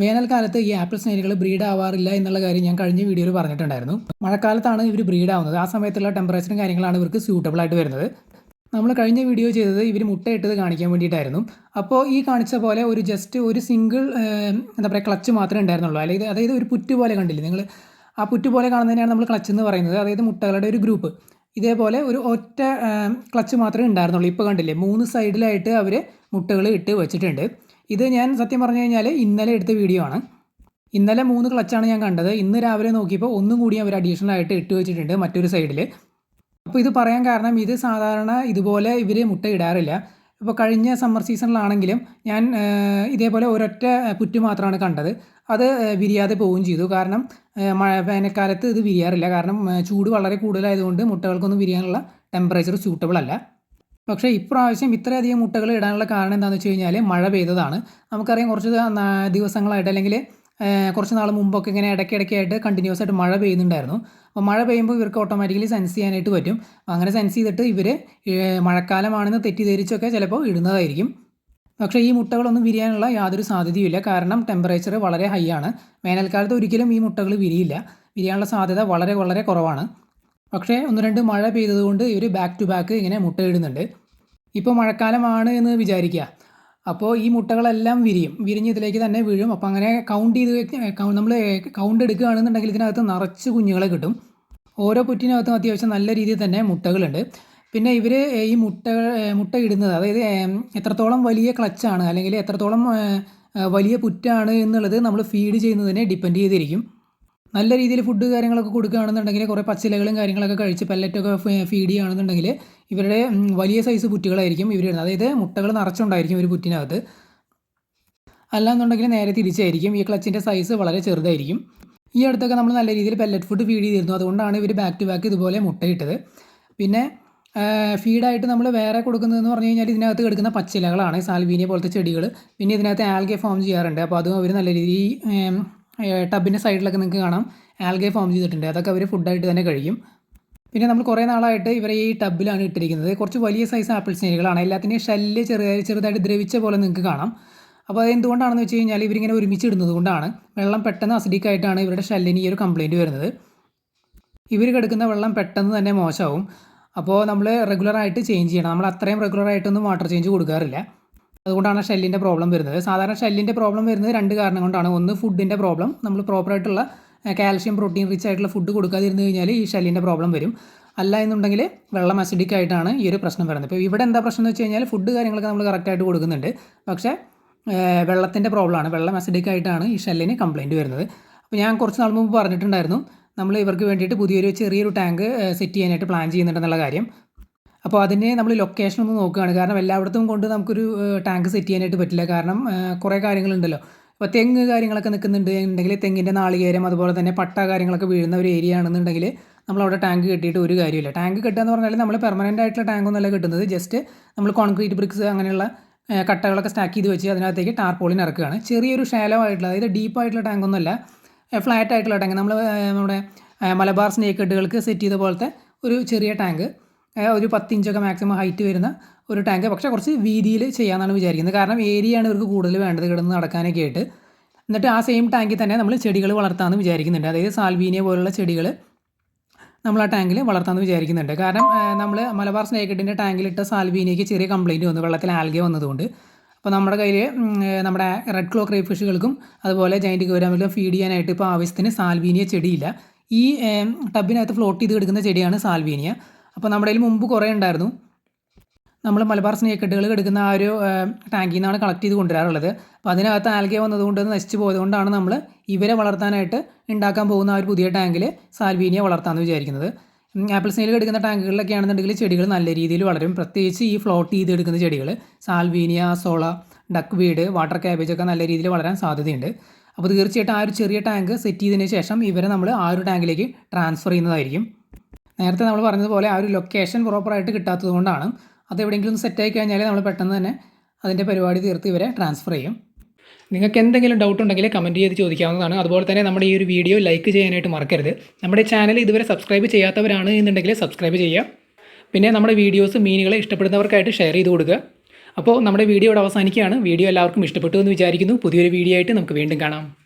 വേനൽക്കാലത്ത് ഈ apple സ്നേഹികൾ breed ആവാറില്ല എന്നുള്ള കാര്യം ഞാൻ കഴിഞ്ഞ വീഡിയോയിൽ പറഞ്ഞിട്ടുണ്ടായിരുന്നു. മഴക്കാലത്താണ് ഇവർ ബ്രീഡ് ആവുന്നത്. ആ സമയത്തുള്ള ടെമ്പറേച്ചറും കാര്യങ്ങളാണ് ഇവർക്ക് സ്യൂട്ടബിൾ ആയിട്ട് വരുന്നത്. നമ്മൾ കഴിഞ്ഞ വീഡിയോ ചെയ്തത് ഇവർ മുട്ടയിട്ടത് കാണിക്കാൻ വേണ്ടിയിട്ടായിരുന്നു. അപ്പോൾ ഈ കാണിച്ച പോലെ ഒരു സിംഗിൾ എന്താ പറയുക ക്ലച്ച് മാത്രമേ ഉണ്ടായിരുന്നുള്ളൂ. അല്ലെങ്കിൽ അതായത് ഒരു പുറ്റ് പോലെ കണ്ടില്ലേ നിങ്ങൾ, ആ പുറ്റ് പോലെ കാണുന്നതിനാണ് നമ്മൾ ക്ലച്ച് എന്ന് പറയുന്നത്. അതായത് മുട്ടകളുടെ ഒരു ഗ്രൂപ്പ്. ഇതേപോലെ ഒരു ഒറ്റ ക്ലച്ച് മാത്രമേ ഉണ്ടായിരുന്നുള്ളൂ. ഇപ്പോൾ കണ്ടില്ലേ 3 സൈഡിലായിട്ട് അവർ മുട്ടകൾ ഇട്ട് വെച്ചിട്ടുണ്ട്. ഇത് ഞാൻ സത്യം പറഞ്ഞു കഴിഞ്ഞാൽ ഇന്നലെ എടുത്ത വീഡിയോ ആണ്. ഇന്നലെ 3 ക്ലച്ചാണ് ഞാൻ കണ്ടത്. ഇന്ന് രാവിലെ നോക്കിയപ്പോൾ ഒന്നും കൂടി അവർ അഡീഷണൽ ആയിട്ട് ഇട്ട് വെച്ചിട്ടുണ്ട് മറ്റൊരു സൈഡിൽ. അപ്പോൾ ഇത് പറയാൻ കാരണം ഇത് സാധാരണ ഇതുപോലെ ഇവർ മുട്ട ഇടാറില്ല. ഇപ്പോൾ കഴിഞ്ഞ സമ്മർ സീസണിലാണെങ്കിലും ഞാൻ ഇതേപോലെ ഒരൊറ്റ പുറ്റ് മാത്രമാണ് കണ്ടത്. അത് വിരിയാതെ പോവുകയും ചെയ്തു. കാരണം വേനൽക്കാലത്ത് ഇത് വിരിയാറില്ല. കാരണം ചൂട് വളരെ കൂടുതലായതുകൊണ്ട് മുട്ടകൾക്കൊന്നും വിരിയാനുള്ള ടെമ്പറേച്ചർ സ്യൂട്ടബിൾ അല്ല. പക്ഷേ ഇപ്രാവശ്യം ഇത്രയധികം മുട്ടകൾ ഇടാനുള്ള കാരണം എന്താണെന്ന് വെച്ച് കഴിഞ്ഞാൽ മഴ പെയ്തതാണ്. നമുക്കറിയാം കുറച്ച് ദിവസങ്ങളായിട്ട് അല്ലെങ്കിൽ കുറച്ച് നാൾ മുമ്പൊക്കെ ഇങ്ങനെ ഇടയ്ക്കിടയ്ക്കായിട്ട് കണ്ടിന്യൂസ് ആയിട്ട് മഴ പെയ്യുന്നുണ്ടായിരുന്നു. അപ്പോൾ മഴ പെയ്യുമ്പോൾ ഇവർക്ക് ഓട്ടോമാറ്റിക്കലി സെൻസ് ചെയ്യാനായിട്ട് പറ്റും. അങ്ങനെ സെൻസ് ചെയ്തിട്ട് ഇവർ മഴക്കാലമാണെന്ന് തെറ്റിദ്ധരിച്ചൊക്കെ ചിലപ്പോൾ ഇടുന്നതായിരിക്കും. പക്ഷേ ഈ മുട്ടകളൊന്നും വിരിയാനുള്ള യാതൊരു സാധ്യതയുമില്ല. കാരണം ടെമ്പറേച്ചർ വളരെ ഹൈ ആണ്. വേനൽക്കാലത്ത് ഒരിക്കലും ഈ മുട്ടകൾ വിരിയില്ല. വിരിയാനുള്ള സാധ്യത വളരെ വളരെ കുറവാണ്. പക്ഷേ 1-2 മഴ പെയ്തതുകൊണ്ട് ഇവർ ബാക്ക് ടു ബാക്ക് ഇങ്ങനെ മുട്ടയിടുന്നുണ്ട്. ഇപ്പോൾ മഴക്കാലമാണ് എന്ന് വിചാരിക്കുക. അപ്പോൾ ഈ മുട്ടകളെല്ലാം വിരിഞ്ഞ് ഇതിലേക്ക് തന്നെ വീഴും. അപ്പോൾ അങ്ങനെ നമ്മൾ കൗണ്ട് എടുക്കുകയാണെന്നുണ്ടെങ്കിൽ ഇതിനകത്ത് നിറച്ച് കുഞ്ഞുങ്ങളെ കിട്ടും. ഓരോ പുറ്റിനകത്തും അത്യാവശ്യം നല്ല രീതിയിൽ തന്നെ മുട്ടകളുണ്ട്. പിന്നെ ഇവർ ഈ മുട്ട ഇടുന്നത്, അതായത് എത്രത്തോളം വലിയ ക്ലച്ചാണ് അല്ലെങ്കിൽ എത്രത്തോളം വലിയ പുറ്റാണ് എന്നുള്ളത് നമ്മൾ ഫീഡ് ചെയ്യുന്നതിനെ ഡിപ്പെൻഡ് ചെയ്തിരിക്കും. നല്ല രീതിയിൽ ഫുഡ് കാര്യങ്ങളൊക്കെ കൊടുക്കുകയാണെന്നുണ്ടെങ്കിൽ കുറേ പച്ചിലകളും കാര്യങ്ങളൊക്കെ കഴിച്ച് പെല്ലറ്റൊക്കെ ഫീഡ് ചെയ്യുകയാണെന്നുണ്ടെങ്കിൽ ഇവരുടെ വലിയ സൈസ് പുറ്റുകളായിരിക്കും ഇവരിടുന്നത്. അതായത് മുട്ടകൾ നിറച്ചുണ്ടായിരിക്കും ഒരു പുറ്റിനകത്ത്. അല്ലാന്നുണ്ടെങ്കിൽ നേരെ തിരിച്ചായിരിക്കും. ഈ ക്ലച്ചിൻ്റെ സൈസ് വളരെ ചെറുതായിരിക്കും. ഈ അടുത്തൊക്കെ നമ്മൾ നല്ല രീതിയിൽ പെല്ലറ്റ് ഫുഡ് ഫീഡ് ചെയ്തിരുന്നു. അതുകൊണ്ടാണ് ഇവർ ബാക്ക് ടു ബാക്ക് ഇതുപോലെ മുട്ടയിട്ടത്. പിന്നെ ഫീഡായിട്ട് നമ്മൾ വേറെ കൊടുക്കുന്നതെന്ന് പറഞ്ഞു കഴിഞ്ഞാൽ ഇതിനകത്ത് കിടക്കുന്ന പച്ചിലകളാണ്, സാൽവീനിയ പോലത്തെ ചെടികൾ. പിന്നെ ഇതിനകത്ത് ആൽഗെ ഫോം ചെയ്യാറുണ്ട്. അപ്പോൾ അതും അവർ നല്ല രീതിയിൽ ടബിൻ്റെ സൈഡിലൊക്കെ നിങ്ങൾക്ക് കാണാം ആൽഗെ ഫോം ചെയ്തിട്ടുണ്ട്. അതൊക്കെ അവർ ഫുഡായിട്ട് തന്നെ കഴിക്കും. പിന്നെ നമ്മൾ കുറേ നാളായിട്ട് ഇവരെ ഈ ടബിലാണ് ഇട്ടിരിക്കുന്നത്. കുറച്ച് വലിയ സൈസ് ആപ്പിൾ സ്നേഹികളാണ്. എല്ലാത്തിൻ്റെയും ഷെല്ല് ചെറുതായിട്ട് ദ്രവിച്ച പോലെ നിങ്ങൾക്ക് കാണാം. അപ്പോൾ അത് എന്തുകൊണ്ടാണെന്ന് വെച്ച് കഴിഞ്ഞാൽ ഇവരിങ്ങനെ ഒരുമിച്ച് ഇടുന്നത് കൊണ്ടാണ്. വെള്ളം പെട്ടെന്ന് അസിഡിക് ആയിട്ടാണ് ഇവരുടെ ഷെല്ലിന് ഈ ഒരു കംപ്ലയിൻറ്റ് വരുന്നത്. ഇവർ കിടക്കുന്ന വെള്ളം പെട്ടെന്ന് തന്നെ മോശമാവും. അപ്പോൾ നമ്മൾ റെഗുലറായിട്ട് ചേഞ്ച് ചെയ്യണം. നമ്മൾ അത്രയും റെഗുലറായിട്ടൊന്നും വാട്ടർ ചേഞ്ച് കൊടുക്കാറില്ല. അതുകൊണ്ടാണ് ഷെല്ലിൻ്റെ പ്രോബ്ലം വരുന്നത്. സാധാരണ ഷെല്ലിൻ്റെ പ്രോബ്ലം വരുന്നത് 2 കാരണം കൊണ്ടാണ്. ഒന്ന് ഫുഡിൻ്റെ പ്രോബ്ലം. നമ്മൾ പ്രോപ്പറായിട്ടുള്ള കാൽഷ്യം പ്രോട്ടീൻ റിച്ച് ആയിട്ടുള്ള ഫുഡ് കൊടുക്കാതിരുന്നു കഴിഞ്ഞാൽ ഈ ഷെല്ലിൻ്റെ പ്രോബ്ലം വരും. അല്ല എന്നുണ്ടെങ്കിൽ വെള്ളം അസിഡിക് ആയിട്ടാണ് ഈ ഒരു പ്രശ്നം വരുന്നത്. ഇപ്പോൾ ഇവിടെ എന്താ പ്രശ്നം എന്ന് വെച്ച് കഴിഞ്ഞാൽ ഫുഡ് കാര്യങ്ങളൊക്കെ നമ്മൾ കറക്റ്റായിട്ട് കൊടുക്കുന്നുണ്ട്. പക്ഷേ വെള്ളത്തിൻ്റെ പ്രോബ്ലമാണ്. വെള്ളം അസിഡിക് ആയിട്ടാണ് ഈ ഷെല്ലിന് കംപ്ലയിൻറ്റ് വരുന്നത്. അപ്പോൾ ഞാൻ കുറച്ച് നാൾ മുമ്പ് പറഞ്ഞിട്ടുണ്ടായിരുന്നു നമ്മൾ ഇവർക്ക് വേണ്ടിയിട്ട് ചെറിയൊരു ടാങ്ക് സെറ്റ് ചെയ്യാനായിട്ട് പ്ലാൻ ചെയ്യുന്നുണ്ടെന്നുള്ള കാര്യം. അപ്പോൾ അതിന് നമ്മൾ ലൊക്കേഷൻ ഒന്ന് നോക്കുകയാണ്. കാരണം എല്ലായിടത്തും കൊണ്ട് നമുക്കൊരു ടാങ്ക് സെറ്റ് ചെയ്യാനായിട്ട് പറ്റില്ല. കാരണം കുറേ കാര്യങ്ങളുണ്ടല്ലോ. ഇപ്പോൾ തെങ്ങ് കാര്യങ്ങളൊക്കെ നിൽക്കുന്നുണ്ടെങ്കിൽ തെങ്ങിൻ്റെ നാളികേരം അതുപോലെ തന്നെ പട്ട കാര്യങ്ങളൊക്കെ വീഴുന്ന ഒരു ഏരിയ ആണെന്നുണ്ടെങ്കിൽ നമ്മളവിടെ ടാങ്ക് കെട്ടിയിട്ട് ഒരു കാര്യമില്ല. ടാങ്ക് കെട്ടുക എന്ന് പറഞ്ഞാൽ നമ്മൾ പെർമനൻ്റ് ആയിട്ടുള്ള ടാങ്കൊന്നുമല്ല കിട്ടുന്നത്. ജസ്റ്റ് നമ്മൾ കോൺക്രീറ്റ് ബ്രിക്സ് അങ്ങനെയുള്ള കട്ടകളൊക്കെ സ്റ്റാക്ക് ചെയ്ത് വെച്ച് അതിനകത്തേക്ക് ടാർപോളിൻ ഇറക്കുകയാണ്. ചെറിയൊരു ഷാലോ ആയിട്ടുള്ള, അതായത് ഡീപ്പായിട്ടുള്ള ടാങ്കൊന്നുമല്ല, ഫ്ലാറ്റ് ആയിട്ടുള്ള ടാങ്ക്. നമ്മുടെ മലബാർ സ്നേക്ക് ഹെഡുകൾക്ക് സെറ്റ് ചെയ്ത പോലത്തെ ഒരു ചെറിയ ടാങ്ക്, ഒരു 10 ഇഞ്ചൊക്കെ മാക്സിമം ഹൈറ്റ് വരുന്ന ഒരു ടാങ്ക്. പക്ഷേ കുറച്ച് വീതിയിൽ ചെയ്യാമെന്നാണ് വിചാരിക്കുന്നത്. കാരണം ഏരിയയാണ് ഇവർക്ക് കൂടുതൽ വേണ്ടത് കിടന്ന് നടക്കാനൊക്കെ ആയിട്ട്. എന്നിട്ട് ആ സെയിം ടാങ്കിൽ തന്നെ നമ്മൾ ചെടികൾ വളർത്താമെന്ന് വിചാരിക്കുന്നുണ്ട്. അതായത് സാൽവീനിയ പോലുള്ള ചെടികൾ നമ്മൾ ആ ടാങ്കിൽ വളർത്താമെന്ന് വിചാരിക്കുന്നുണ്ട്. കാരണം നമ്മൾ മലബാർ സ്നേക്ക് ഹെഡിൻ്റെ ടാങ്കിലിട്ട സാൽവീനിയയ്ക്ക് ചെറിയ കംപ്ലയിൻറ്റ് വന്നു, വെള്ളത്തിൽ ആൽഗെ വന്നതുകൊണ്ട്. അപ്പോൾ നമ്മുടെ കയ്യിൽ നമ്മുടെ റെഡ് ക്ലോ ക്രേ ഫിഷുകൾക്കും അതുപോലെ ജൈൻറ്റ് ഗൗരാമിലും ഫീഡ് ചെയ്യാനായിട്ട് ഇപ്പോൾ ആവശ്യത്തിന് സാൽവീനിയ ചെടിയില്ല. ഈ ടബിനകത്ത് ഫ്ലോട്ട് ചെയ്ത് കിടക്കുന്ന ചെടിയാണ് സാൽവീനിയ. അപ്പോൾ നമ്മുടെ കയ്യിൽ മുമ്പ് കുറേ ഉണ്ടായിരുന്നു. നമ്മൾ മലബാർ സ്നേക്ക് ഹെഡുകൾ കിടക്കുന്ന ആ ഒരു ടാങ്കിൽ നിന്നാണ് കളക്ട് ചെയ്ത് കൊണ്ടുവരാറുള്ളത്. അപ്പോൾ അതിനകത്ത് ആൽഗെ വന്നതുകൊണ്ട് നശിച്ചു പോയതുകൊണ്ടാണ് നമ്മൾ ഇവരെ വളർത്താനായിട്ട് ഉണ്ടാക്കാൻ പോകുന്ന ആ ഒരു പുതിയ ടാങ്കിൽ സാൽവീനിയ വളർത്താമെന്ന് വിചാരിക്കുന്നത്. ആപ്പിൾ സ്നേഹിൽ കിടക്കുന്ന ടാങ്കുകളിലൊക്കെ ആണെന്നുണ്ടെങ്കിൽ ചെടികൾ നല്ല രീതിയിൽ വളരും. പ്രത്യേകിച്ച് ഈ ഫ്ലോട്ട് ചെയ്തെടുക്കുന്ന ചെടികൾ സാൽവീനിയ, സോള, ഡക്ക് വീഡ്, വാട്ടർ ക്യാബേജ് ഒക്കെ നല്ല രീതിയിൽ വളരാൻ സാധ്യതയുണ്ട്. അപ്പോൾ തീർച്ചയായിട്ടും ആ ഒരു ചെറിയ ടാങ്ക് സെറ്റ് ചെയ്തതിന് ശേഷം ഇവരെ നമ്മൾ ആ ഒരു ടാങ്കിലേക്ക് ട്രാൻസ്ഫർ ചെയ്യുന്നതായിരിക്കും. നേരത്തെ നമ്മൾ പറഞ്ഞതുപോലെ ആ ഒരു ലൊക്കേഷൻ പ്രോപ്പറായിട്ട് കിട്ടാത്തത് കൊണ്ടാണ്. അത് എവിടെയെങ്കിലും ഒന്ന് സെറ്റായി കഴിഞ്ഞാൽ നമ്മൾ പെട്ടെന്ന് തന്നെ അതിൻ്റെ പരിപാടി തീർത്ത് ഇവരെ ട്രാൻസ്ഫർ ചെയ്യും. നിങ്ങൾക്ക് എന്തെങ്കിലും ഡൗട്ട് ഉണ്ടെങ്കിൽ കമൻറ്റ് ചെയ്ത് ചോദിക്കാവുന്നതാണ്. അതുപോലെ തന്നെ നമ്മുടെ ഈ ഒരു വീഡിയോ ലൈക്ക് ചെയ്യാനായിട്ട് മറക്കരുത്. നമ്മുടെ ചാനൽ ഇതുവരെ സബ്സ്ക്രൈബ് ചെയ്യാത്തവരാണ് എന്നുണ്ടെങ്കിൽ സബ്സ്ക്രൈബ് ചെയ്യുക. പിന്നെ നമ്മുടെ വീഡിയോസ് മീനുകളെ ഇഷ്ടപ്പെടുന്നവർക്കായിട്ട് ഷെയർ ചെയ്ത് കൊടുക്കുക. അപ്പോൾ നമ്മുടെ വീഡിയോ ഇവിടെ അവസാനിക്കുകയാണ്. വീഡിയോ എല്ലാവർക്കും ഇഷ്ടപ്പെട്ടു എന്ന് വിചാരിക്കുന്നു. പുതിയൊരു വീഡിയോ ആയിട്ട് നമുക്ക് വീണ്ടും കാണാം.